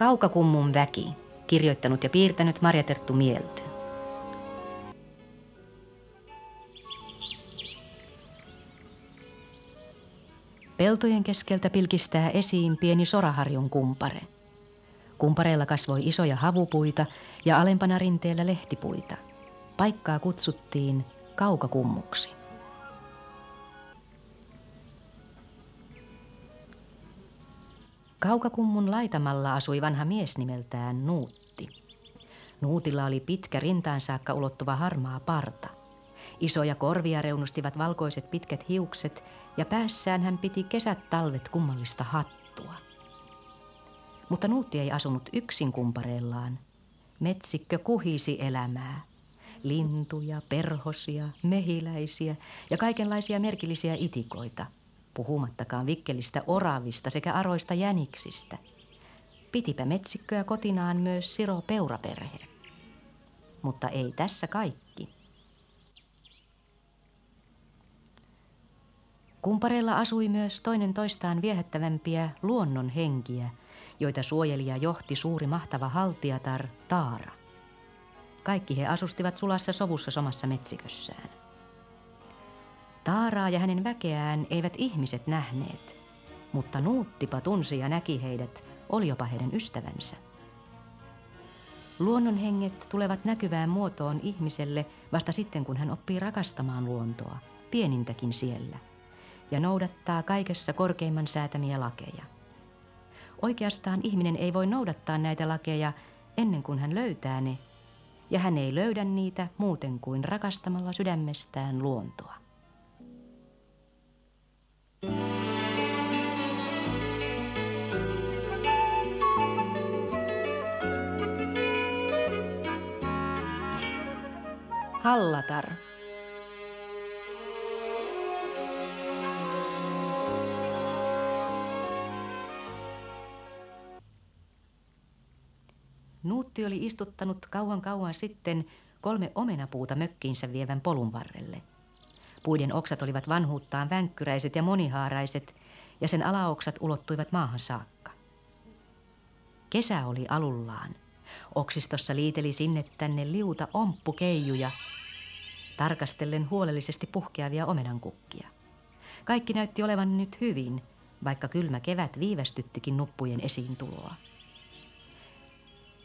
Kaukakummun väki. Kirjoittanut ja piirtänyt Marja Terttu Mielty. Peltojen keskeltä pilkistää esiin pieni Soraharjun kumpare. Kumpareella kasvoi isoja havupuita ja alempana rinteellä lehtipuita. Paikkaa kutsuttiin Kaukakummuksi. Kaukakummun laitamalla asui vanha mies nimeltään Nuutti. Nuutilla oli pitkä rintaan saakka ulottuva harmaa parta. Isoja korvia reunustivat valkoiset pitkät hiukset ja päässään hän piti kesät talvet kummallista hattua. Mutta Nuutti ei asunut yksin kumpareellaan. Metsikkö kuhisi elämää. Lintuja, perhosia, mehiläisiä ja kaikenlaisia merkillisiä itikoita. Puhumattakaan vikkelistä oravista sekä aroista jäniksistä. Pitipä metsikköä kotinaan myös Siro peuraperhe. Mutta ei tässä kaikki. Kumpareella asui myös toinen toistaan viehättävämpiä luonnon henkiä, joita suojeli ja johti suuri mahtava haltijatar Taara. Kaikki he asustivat sulassa sovussa somassa metsikössään. Taaraa ja hänen väkeään eivät ihmiset nähneet, mutta Nuuttipa tunsi ja näki heidät, oli jopa heidän ystävänsä. Luonnonhenget tulevat näkyvään muotoon ihmiselle vasta sitten, kun hän oppii rakastamaan luontoa, pienintäkin siellä, ja noudattaa kaikessa korkeimman säätämiä lakeja. Oikeastaan ihminen ei voi noudattaa näitä lakeja ennen kuin hän löytää ne, ja hän ei löydä niitä muuten kuin rakastamalla sydämestään luontoa. Hallatar. Nuutti oli istuttanut kauan sitten 3 omenapuuta mökkiinsä vievän polun varrelle. Puiden oksat olivat vanhuuttaan vänkkyräiset ja monihaaraiset, ja sen alaoksat ulottuivat maahan saakka. Kesä oli alullaan. Oksistossa liiteli sinne tänne liuta omppukeijuja, tarkastellen huolellisesti puhkeavia omenankukkia. Kaikki näytti olevan nyt hyvin, vaikka kylmä kevät viivästyttikin nuppujen esiintuloa.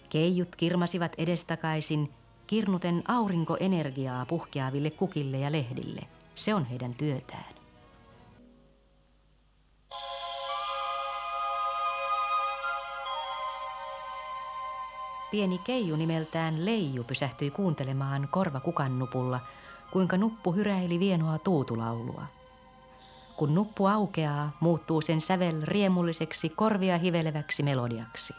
Keijut kirmasivat edestakaisin, kirnuten aurinkoenergiaa puhkeaville kukille ja lehdille. Se on heidän työtään. Pieni keiju nimeltään Leiju pysähtyi kuuntelemaan korvakukan nupulla, kuinka nuppu hyräili vienoa tuutulaulua. Kun nuppu aukeaa, muuttuu sen sävel riemulliseksi korvia hiveleväksi melodiaksi.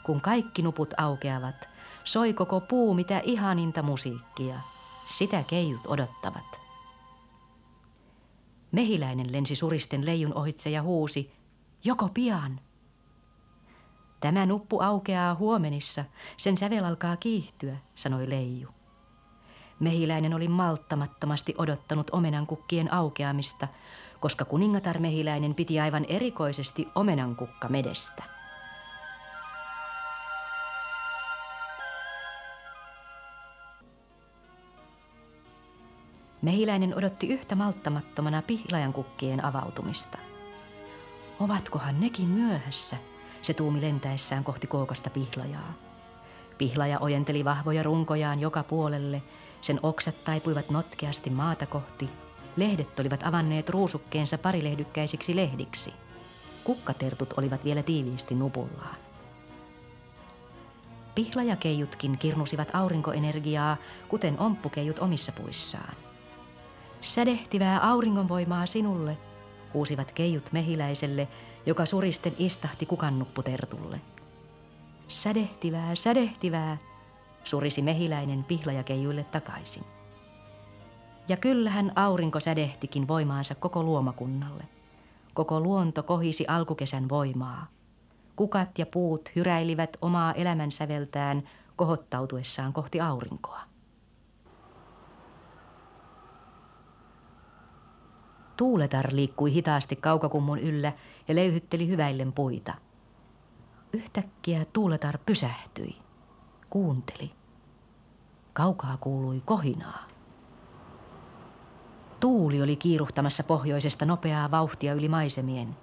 Kun kaikki nuput aukeavat, soi koko puu mitä ihaninta musiikkia. Sitä keijut odottavat. Mehiläinen lensi suristen leijun ohitse ja huusi, joko pian. Tämä nuppu aukeaa huomenissa, sen sävel alkaa kiihtyä, sanoi leiju. Mehiläinen oli malttamattomasti odottanut omenankukkien aukeamista, koska kuningatar Mehiläinen piti aivan erikoisesti omenankukkamedestä. Mehiläinen odotti yhtä malttamattomana pihlajankukkien avautumista. Ovatkohan nekin myöhässä, se tuumi lentäessään kohti kookasta pihlajaa. Pihlaja ojenteli vahvoja runkojaan joka puolelle, sen oksat taipuivat notkeasti maata kohti. Lehdet olivat avanneet ruusukkeensa parilehdykkäisiksi lehdiksi. Kukkatertut olivat vielä tiiviisti nupullaan. Pihlajakeijutkin kirnusivat aurinkoenergiaa, kuten omppukeijut omissa puissaan. Sädehtivää auringonvoimaa sinulle, huusivat keijut Mehiläiselle, joka suristen istahti kukannupputertulle. Sädehtivää, sädehtivää, surisi Mehiläinen pihlajakeijuille takaisin. Ja kyllähän aurinko sädehtikin voimaansa koko luomakunnalle. Koko luonto kohisi alkukesän voimaa. Kukat ja puut hyräilivät omaa elämänsäveltään kohottautuessaan kohti aurinkoa. Tuuletar liikkui hitaasti Kaukakummun yllä ja löyhytteli hyväillen puita. Yhtäkkiä Tuuletar pysähtyi, kuunteli. Kaukaa kuului kohinaa. Tuuli oli kiiruhtamassa pohjoisesta nopeaa vauhtia yli maisemien.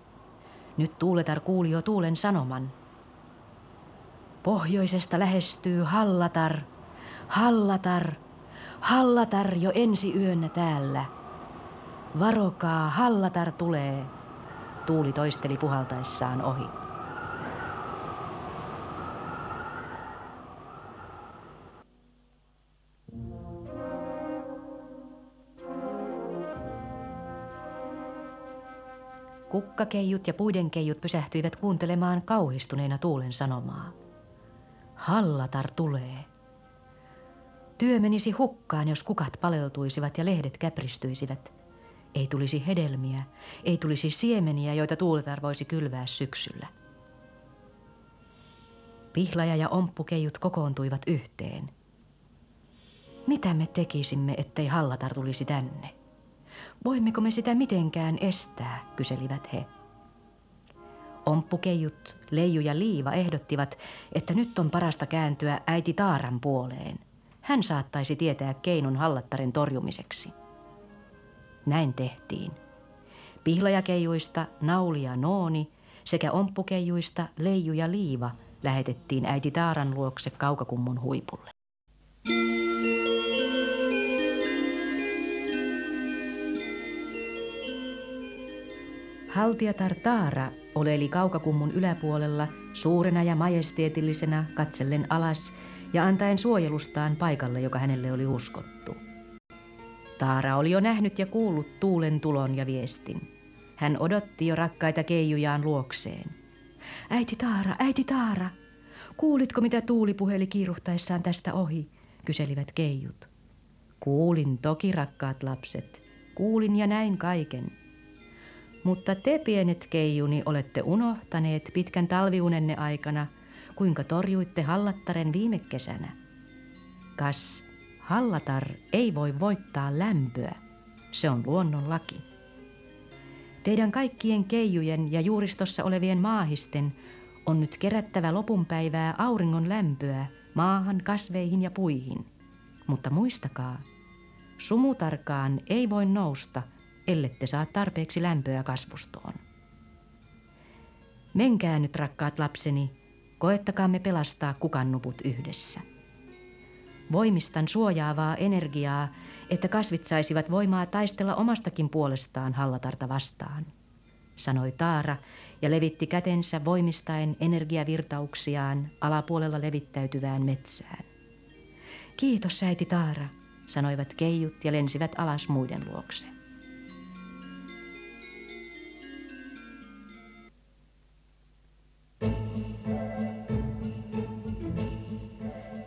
Nyt Tuuletar kuuli jo tuulen sanoman. Pohjoisesta lähestyy Hallatar, Hallatar, Hallatar jo ensi yönä täällä. Varokaa, Hallatar tulee, tuuli toisteli puhaltaessaan ohi. Kukkakeijut ja puidenkeijut pysähtyivät kuuntelemaan kauhistuneina tuulen sanomaa. Hallatar tulee. Työ menisi hukkaan, jos kukat paleltuisivat ja lehdet käpristyisivät. Ei tulisi hedelmiä, ei tulisi siemeniä, joita Tuuletar voisi kylvää syksyllä. Pihlaja ja omppukeijut kokoontuivat yhteen. Mitä me tekisimme, ettei Hallatar tulisi tänne? Voimmeko me sitä mitenkään estää, kyselivät he. Omppukeijut, Leiju ja Liiva ehdottivat, että nyt on parasta kääntyä äiti Taaran puoleen. Hän saattaisi tietää keinon Hallattaren torjumiseksi. Näin tehtiin. Pihlajakeijuista Nauli ja Nooni sekä omppukeijuista Leiju ja Liiva lähetettiin äiti Taaran luokse Kaukakummun huipulle. Haltiatar Taara oleili Kaukakummun yläpuolella suurena ja majesteetillisena katsellen alas ja antaen suojelustaan paikalle, joka hänelle oli uskottu. Taara oli jo nähnyt ja kuullut tuulen tulon ja viestin. Hän odotti jo rakkaita keijujaan luokseen. Äiti Taara, kuulitko mitä tuuli puheli kiiruhtaessaan tästä ohi, kyselivät keijut. Kuulin toki, rakkaat lapset, kuulin ja näin kaiken. Mutta te pienet keijuni olette unohtaneet pitkän talviunenne aikana, kuinka torjuitte Hallattaren viime kesänä. Kas, Hallatar ei voi voittaa lämpöä, se on luonnonlaki. Teidän kaikkien keijujen ja juuristossa olevien maahisten on nyt kerättävä lopunpäivää auringon lämpöä maahan, kasveihin ja puihin. Mutta muistakaa, sumutarkaan ei voi nousta, ellette saa tarpeeksi lämpöä kasvustoon. Menkää nyt, rakkaat lapseni, koettakaamme pelastaa kukannuput yhdessä. Voimistan suojaavaa energiaa, että kasvit saisivat voimaa taistella omastakin puolestaan Hallatarta vastaan, sanoi Taara ja levitti kätensä voimistaen energiavirtauksiaan alapuolella levittäytyvään metsään. Kiitos, äiti Taara, sanoivat keijut ja lensivät alas muiden luokse.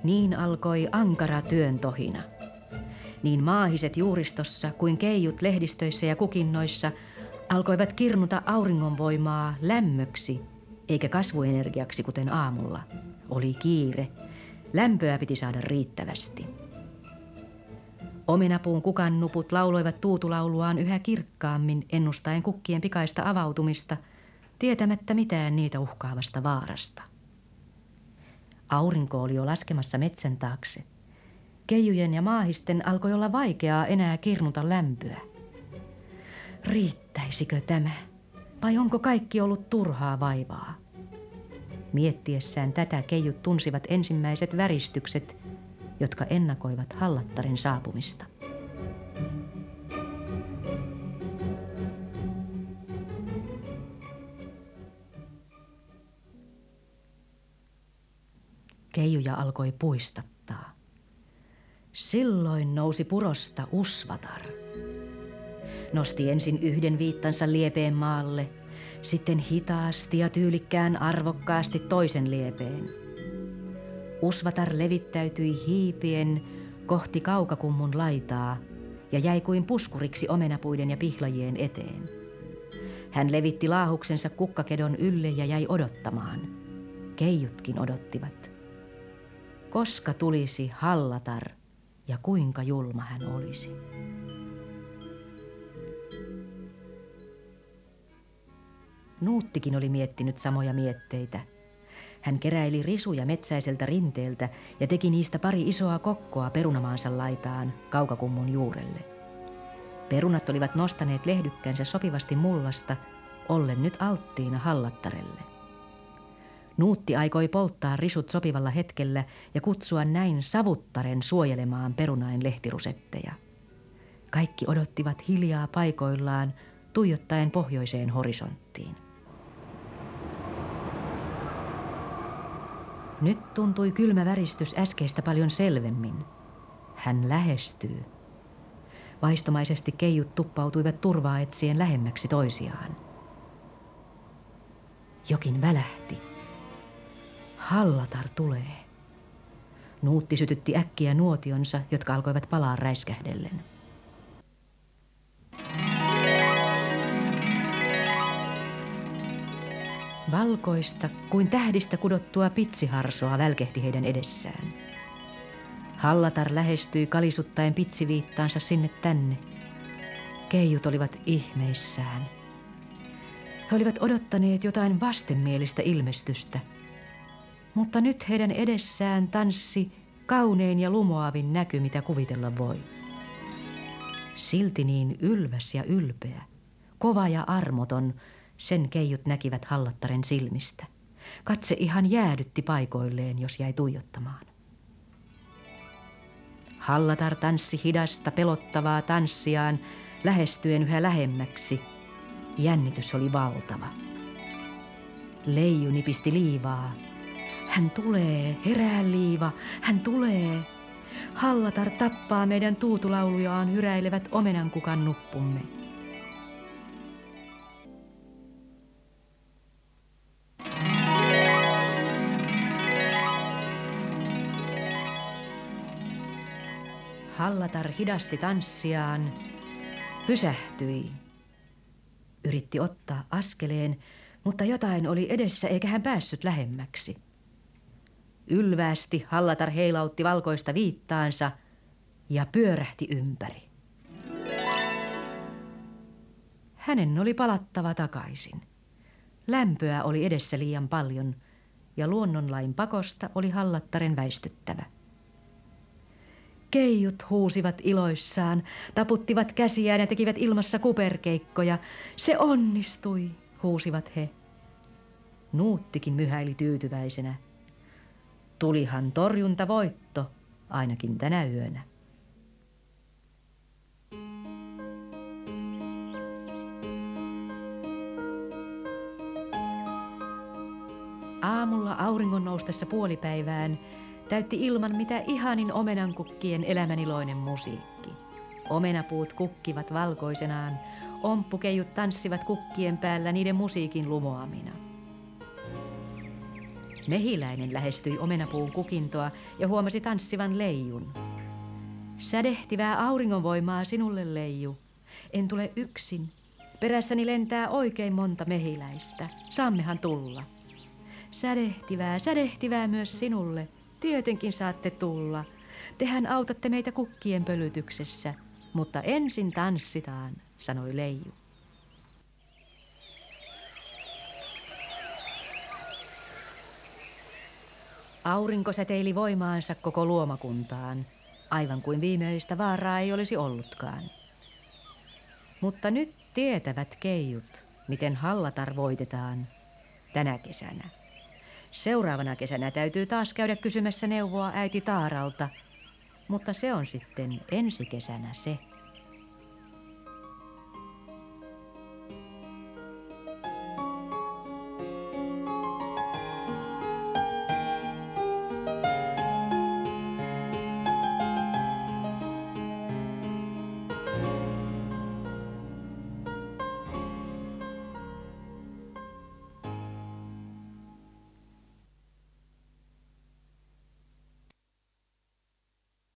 Niin alkoi ankara työntohina. Niin maahiset juuristossa kuin keijut lehdistöissä ja kukinnoissa alkoivat kirnuta auringonvoimaa lämmöksi, eikä kasvuenergiaksi kuten aamulla. Oli kiire. Lämpöä piti saada riittävästi. Omenapuun kukannuput lauloivat tuutulauluaan yhä kirkkaammin ennustaen kukkien pikaista avautumista, tietämättä mitään niitä uhkaavasta vaarasta. Aurinko oli jo laskemassa metsän taakse. Keijujen ja maahisten alkoi olla vaikeaa enää kirnuta lämpöä. Riittäisikö tämä? Vai onko kaikki ollut turhaa vaivaa? Miettiessään tätä keijut tunsivat ensimmäiset väristykset, jotka ennakoivat Hallattaren saapumista. Keijuja alkoi puistattaa. Silloin nousi purosta Usvatar. Nosti ensin yhden viittansa liepeen maalle, sitten hitaasti ja tyylikkään arvokkaasti toisen liepeen. Usvatar levittäytyi hiipien kohti Kaukakummun laitaa ja jäi kuin puskuriksi omenapuiden ja pihlajien eteen. Hän levitti laahuksensa kukkakedon ylle ja jäi odottamaan. Keijutkin odottivat. Koska tulisi Hallatar ja kuinka julma hän olisi. Nuuttikin oli miettinyt samoja mietteitä. Hän keräili risuja metsäiseltä rinteeltä ja teki niistä pari isoa kokkoa perunamaansa laitaan kaukakummun juurelle. Perunat olivat nostaneet lehdykkänsä sopivasti mullasta, ollen nyt alttiina hallattarelle. Nuutti aikoi polttaa risut sopivalla hetkellä ja kutsua näin savuttaren suojelemaan perunain lehtirusetteja. Kaikki odottivat hiljaa paikoillaan, tuijottaen pohjoiseen horisonttiin. Nyt tuntui kylmä väristys äskeistä paljon selvemmin. Hän lähestyy. Vaistomaisesti keijut tuppautuivat turvaa etsien lähemmäksi toisiaan. Jokin välähti. Hallatar tulee. Nuutti sytytti äkkiä nuotionsa, jotka alkoivat palaa räiskähdellen. Valkoista kuin tähdistä kudottua pitsiharsoa välkehti heidän edessään. Hallatar lähestyi kalisuttaen pitsiviittaansa sinne tänne. Keijut olivat ihmeissään. He olivat odottaneet jotain vastenmielistä ilmestystä. Mutta nyt heidän edessään tanssi kaunein ja lumoavin näky, mitä kuvitella voi. Silti niin ylväs ja ylpeä, kova ja armoton, sen keijut näkivät Hallattaren silmistä. Katse ihan jäädytti paikoilleen, jos jäi tuijottamaan. Hallatar tanssi hidasta, pelottavaa tanssiaan, lähestyen yhä lähemmäksi. Jännitys oli valtava. Leiju nipisti liivaa. Hän tulee, herää liiva, hän tulee. Hallatar tappaa meidän tuutulaulujaan hyräilevät omenankukan nuppumme. Hallatar hidasti tanssiaan, pysähtyi. Yritti ottaa askeleen, mutta jotain oli edessä eikä hän päässyt lähemmäksi. Ylväästi Hallatar heilautti valkoista viittaansa ja pyörähti ympäri. Hänen oli palattava takaisin. Lämpöä oli edessä liian paljon ja luonnonlain pakosta oli Hallattaren väistyttävä. Keijut huusivat iloissaan, taputtivat käsiään ja tekivät ilmassa kuperkeikkoja. Se onnistui, huusivat he. Nuuttikin myhäili tyytyväisenä. Tulihan torjuntavoitto, ainakin tänä yönä. Aamulla auringon noustessa puolipäivään täytti ilman mitä ihanin omenankukkien elämäniloinen musiikki. Omenapuut kukkivat valkoisenaan, omppukeijut tanssivat kukkien päällä niiden musiikin lumoamina. Mehiläinen lähestyi omenapuun kukintoa ja huomasi tanssivan leijun. Sädehtivää auringonvoimaa sinulle, leiju. En tule yksin. Perässäni lentää oikein monta mehiläistä. Saammehan tulla. Sädehtivää myös sinulle. Tietenkin saatte tulla. Tehän autatte meitä kukkien pölytyksessä, mutta ensin tanssitaan, sanoi leiju. Aurinko säteili voimaansa koko luomakuntaan, aivan kuin viimeistä vaaraa ei olisi ollutkaan. Mutta nyt tietävät keijut, miten Hallatar voitetaan tänä kesänä. Seuraavana kesänä täytyy taas käydä kysymässä neuvoa äiti Taaralta, mutta se on sitten ensi kesänä se.